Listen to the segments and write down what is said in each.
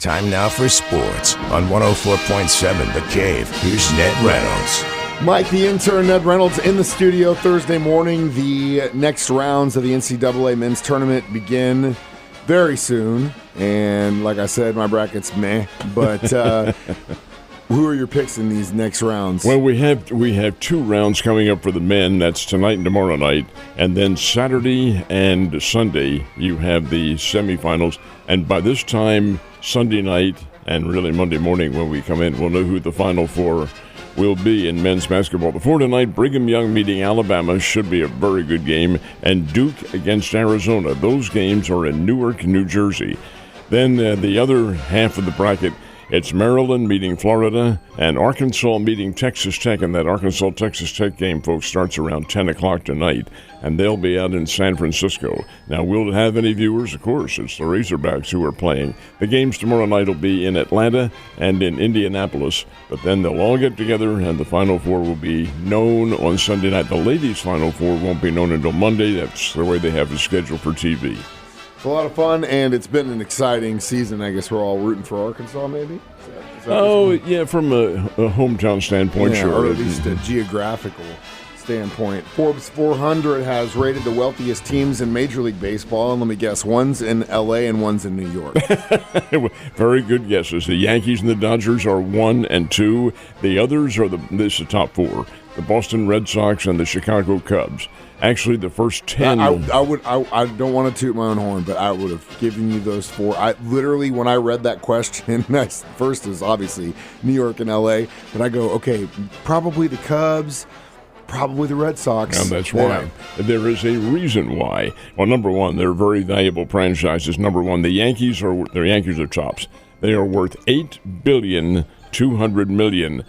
Time now for sports on 104.7 The Cave. Here's Ned Reynolds. Mike, the intern, Ned Reynolds, in the studio Thursday morning. The next rounds of the NCAA men's tournament begin very soon. And like I said, my bracket's meh. But who are your picks in these next rounds? Well, we have two rounds coming up for the men. That's tonight and tomorrow night. And then Saturday and Sunday, you have the semifinals. And by this time, Sunday night and really Monday morning when we come in, we'll know who the Final Four will be in men's basketball. The four tonight, Brigham Young meeting Alabama, should be a very good game, and Duke against Arizona. Those games are in Newark, New Jersey. Then the other half of the bracket, it's Maryland meeting Florida and Arkansas meeting Texas Tech. And that Arkansas-Texas Tech game, folks, starts around 10 o'clock tonight, and they'll be out in San Francisco. Now, will it have any viewers? Of course, it's the Razorbacks who are playing. The games tomorrow night will be in Atlanta and in Indianapolis, but then they'll all get together, and the Final Four will be known on Sunday night. The ladies' Final Four won't be known until Monday. That's the way they have it scheduled for TV. It's a lot of fun, and it's been an exciting season. I guess we're all rooting for Arkansas, maybe? Is that yeah, from a hometown standpoint, yeah, sure. Or at least a geographical standpoint. Forbes 400 has rated the wealthiest teams in Major League Baseball, and let me guess, one's in L.A. and one's in New York. Very good guesses. The Yankees and the Dodgers are 1 and 2. The others are this is the top four. The Boston Red Sox and the Chicago Cubs. Actually, the first 10. I don't want to toot my own horn, but I would have given you those four. I literally, when I read that question, first is obviously New York and L.A., but I go, okay, probably the Cubs, probably the Red Sox. And that's why. Yeah. There is a reason why. Well, number one, they're very valuable franchises. Number one, the Yankees are tops. They are worth $8.2 billion.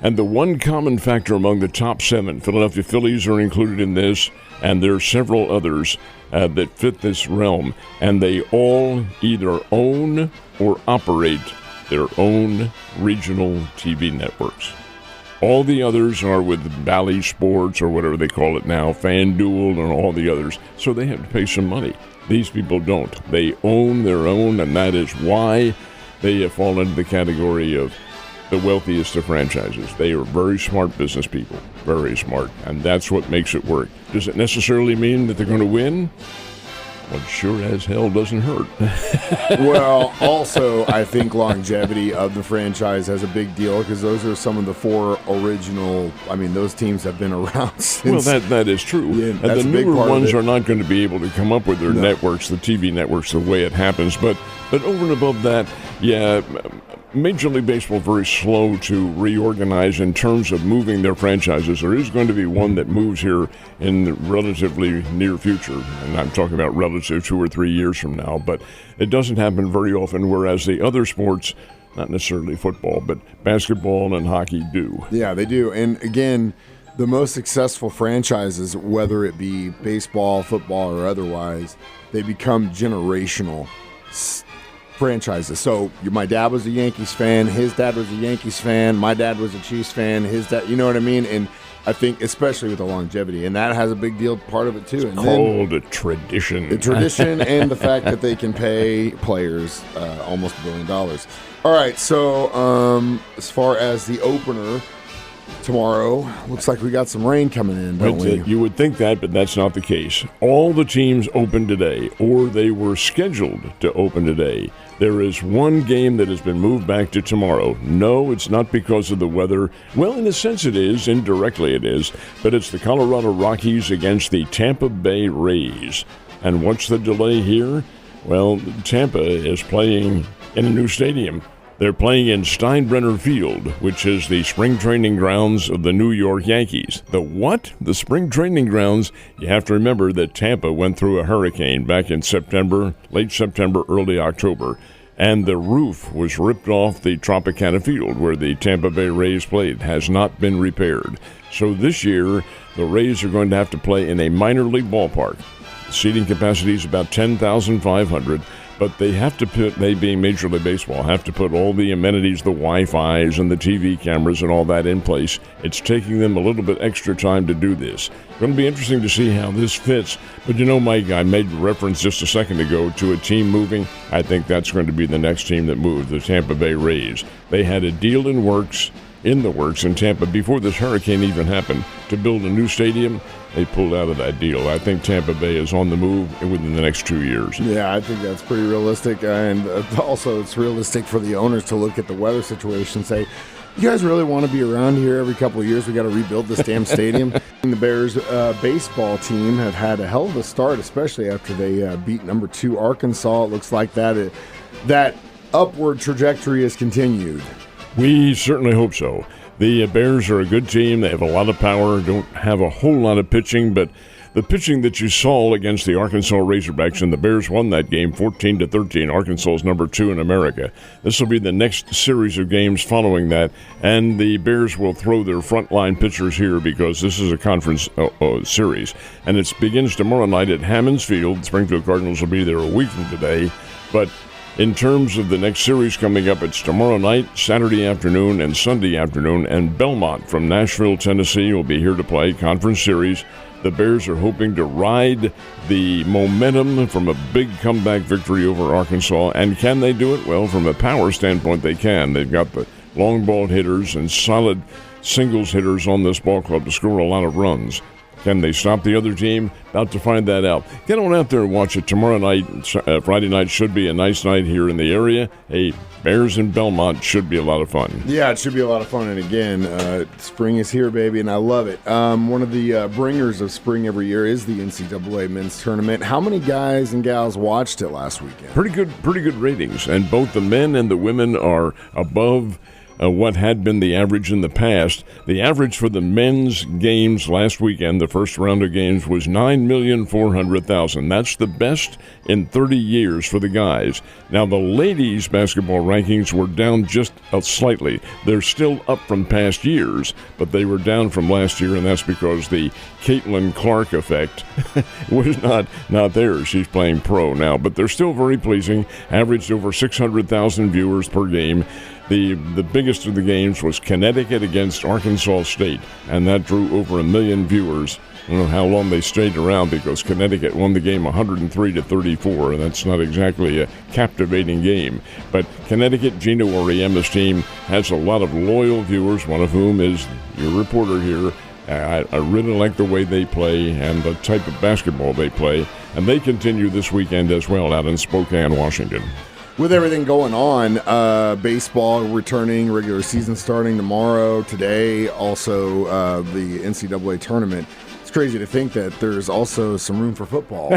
And the one common factor among the top 7, Philadelphia Phillies are included in this, and there are several others that fit this realm. And they all either own or operate their own regional TV networks. All the others are with Bally Sports or whatever they call it now, FanDuel and all the others. So they have to pay some money. These people don't. They own their own, and that is why they have fallen into the category of the wealthiest of franchises. They are very smart business people, very smart, and that's what makes it work. Does it necessarily mean that they're going to win? Well, sure as hell doesn't hurt. Well, also, I think longevity of the franchise has a big deal because those are some of the four original. I mean, those teams have been around since. Well, that is true. Yeah, and the newer ones are not going to be able to come up with their networks, the TV networks, the way it happens. But over and above that, yeah, Major League Baseball very slow to reorganize in terms of moving their franchises. There is going to be one that moves here in the relatively near future, and I'm talking about relative 2 or 3 years from now, but it doesn't happen very often, whereas the other sports, not necessarily football, but basketball and hockey do. Yeah, they do. And again, the most successful franchises, whether it be baseball, football, or otherwise, they become generational franchises. So my dad was a Yankees fan, his dad was a Yankees fan, my dad was a Chiefs fan, his dad, you know what I mean? And I think especially with the longevity, and that has a big deal part of it too. It's called a tradition. The tradition and the fact that they can pay players almost $1 billion. All right, so as far as the opener tomorrow, looks like we got some rain coming in, don't we? You would think that, but that's not the case. All the teams open today, or they were scheduled to open today. There is one game that has been moved back to tomorrow. No, it's not because of the weather. Well, in a sense it is. Indirectly it is. But it's the Colorado Rockies against the Tampa Bay Rays. And what's the delay here? Well, Tampa is playing in a new stadium. They're playing in Steinbrenner Field, which is the spring training grounds of the New York Yankees. The what? The spring training grounds. You have to remember that Tampa went through a hurricane back in September, late September, early October, and the roof was ripped off the Tropicana Field where the Tampa Bay Rays played. It has not been repaired. So this year, the Rays are going to have to play in a minor league ballpark. The seating capacity is about 10,500. but they have to put, they being Major League Baseball, have to put all the amenities, the Wi-Fi's and the TV cameras and all that in place. It's taking them a little bit extra time to do this. It's going to be interesting to see how this fits. But Mike, I made reference just a second ago to a team moving. I think that's going to be the next team that moves, the Tampa Bay Rays. They had a deal in the works in Tampa before this hurricane even happened to build a new stadium. They pulled out of that deal. I think Tampa Bay is on the move within the next 2 years. Yeah, I think that's pretty realistic. And also it's realistic for the owners to look at the weather situation and say, you guys really want to be around here every couple of years? We got to rebuild this damn stadium. The Bears baseball team have had a hell of a start, especially after they beat number 2 Arkansas. It looks like that upward trajectory has continued. We certainly hope so. The Bears are a good team. They have a lot of power, don't have a whole lot of pitching, but the pitching that you saw against the Arkansas Razorbacks, and the Bears won that game 14-13. Arkansas is number 2 in America. This will be the next series of games following that, and the Bears will throw their frontline pitchers here because this is a conference series. And it begins tomorrow night at Hammons Field. The Springfield Cardinals will be there a week from today, but in terms of the next series coming up, it's tomorrow night, Saturday afternoon, and Sunday afternoon, and Belmont from Nashville, Tennessee will be here to play conference series. The Bears are hoping to ride the momentum from a big comeback victory over Arkansas. And can they do it? Well, from a power standpoint, they can. They've got the long ball hitters and solid singles hitters on this ball club to score a lot of runs. Can they stop the other team? About to find that out. Get on out there and watch it tomorrow night. Friday night should be a nice night here in the area. Hey, Bears in Belmont should be a lot of fun. Yeah, it should be a lot of fun. And again, spring is here, baby, and I love it. One of the bringers of spring every year is the NCAA men's tournament. How many guys and gals watched it last weekend? Pretty good ratings. And both the men and the women are above what had been the average in the past. The average for the men's games last weekend, the first round of games, was 9,400,000. That's the best in 30 years for the guys. Now, the ladies' basketball rankings were down just slightly. They're still up from past years, but they were down from last year, and that's because the Caitlin Clark effect was not there. She's playing pro now, but they're still very pleasing. Averaged over 600,000 viewers per game. The biggest of the games was Connecticut against Arkansas State, and that drew over 1 million viewers. I don't know how long they stayed around because Connecticut won the game 103-34, and that's not exactly a captivating game. But Connecticut, Gina Oriema's team, has a lot of loyal viewers, one of whom is your reporter here. I really like the way they play and the type of basketball they play, and they continue this weekend as well out in Spokane, Washington. With everything going on, baseball returning, regular season starting tomorrow, today, also the NCAA tournament. It's crazy to think that there's also some room for football.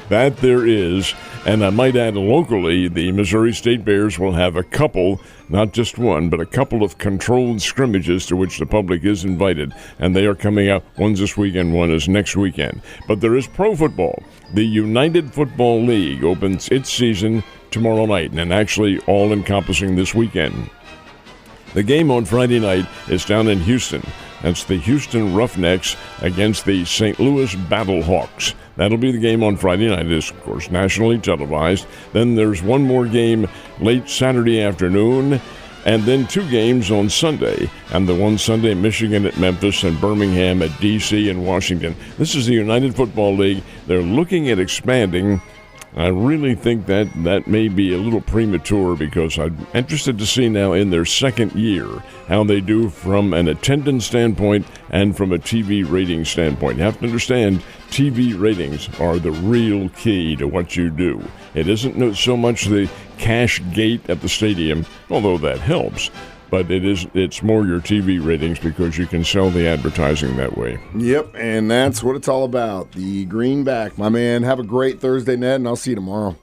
That there is. And I might add, locally, the Missouri State Bears will have a couple, not just one, but a couple of controlled scrimmages to which the public is invited. And they are coming up. One's this weekend, one is next weekend. But there is pro football. The United Football League opens its season tomorrow night, and actually all-encompassing this weekend. The game on Friday night is down in Houston. That's the Houston Roughnecks against the St. Louis Battlehawks. That'll be the game on Friday night. It is, of course, nationally televised. Then there's one more game late Saturday afternoon, and then 2 games on Sunday. And the one Sunday, Michigan at Memphis and Birmingham at D.C. and Washington. This is the United Football League. They're looking at expanding. I really think that may be a little premature because I'm interested to see now in their second year how they do from an attendance standpoint and from a TV rating standpoint. You have to understand, TV ratings are the real key to what you do. It isn't so much the cash gate at the stadium, although that helps. But it's more your TV ratings because you can sell the advertising that way. Yep, and that's what it's all about. The greenback, my man. Have a great Thursday, Ned, and I'll see you tomorrow.